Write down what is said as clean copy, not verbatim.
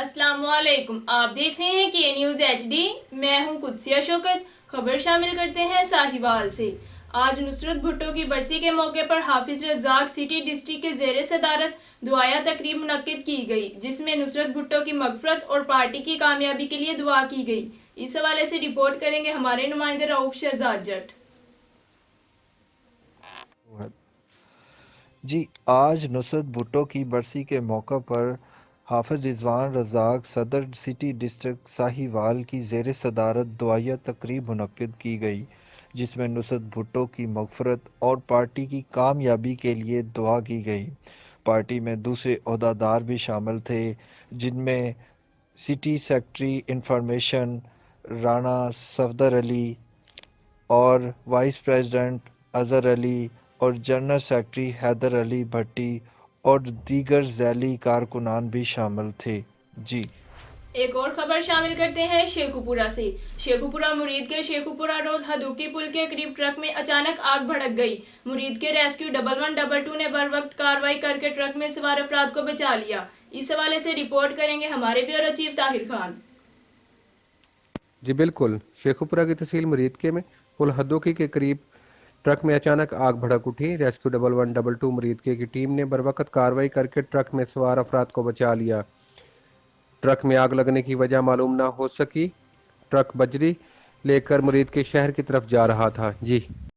अस्सलामुअलैकुम। आप देख रहे हैं के न्यूज़ HD। मैं हूं कुदसिया शौकत। खबर शामिल करते हैं साहिवाल से। आज नुसरत भुट्टो की बरसी के मौके पर हाफिज रज़ाक सिटी डिस्ट्रिक्ट के ज़ेर सदारत दुआया तकरीब मुनक्किद की गई, जिसमें नुसरत भुट्टो की मगफरत और पार्टी की कामयाबी के लिए दुआ की गई। इस हवाले से रिपोर्ट करेंगे हमारे नुमाइंदे रऊफ शहजाद जट। जी, आज नुसरत भुट्टो की बरसी के मौका पर हाफिज रिजवान रज़ाक सदर सिटी डिस्ट्रिक्ट साहिवाल की ज़ेर सदारत दुआया तकरीब मुनक्किद की गई, जिसमें नुसरत भुट्टो की मग़फ़िरत और पार्टी की कामयाबी के लिए दुआ की गई। पार्टी में दूसरे ओहदेदार भी शामिल थे, जिनमें city secretary information Rana Safdar Ali और वाइस प्रेसिडेंट अज़हर अली और जनरल सेक्रेटरी हैदर अली भट्टी और दीगर ज़ैली कारकुनान भी शामिल थे। जी, एक और खबर शामिल करते हैं शेखुपुरा से। शेखुपुरा मुरीद के शेखुपुरा रोड हदूकी पुल के करीब ट्रक में अचानक आग भड़क गई। मुरीद के रेस्क्यू 1112 ने बर वक्त कार्रवाई करके ट्रक में सवार अफराद को बचा लिया। इस हवाले से रिपोर्ट करेंगे हमारे ब्यूरो चीफ ताहिर खान। जी बिल्कुल, शेखुपुरा की तहसील मुरीदके में पुल हदोकी के करीब ट्रक में अचानक आग भड़क उठी। रेस्क्यू 1122 मुरीदके की टीम ने बरवकत कार्रवाई करके ट्रक में सवार अफराद को बचा लिया। ट्रक में आग लगने की वजह मालूम न हो सकी। ट्रक बजरी लेकर मुरीद के शहर की तरफ जा रहा था। जी।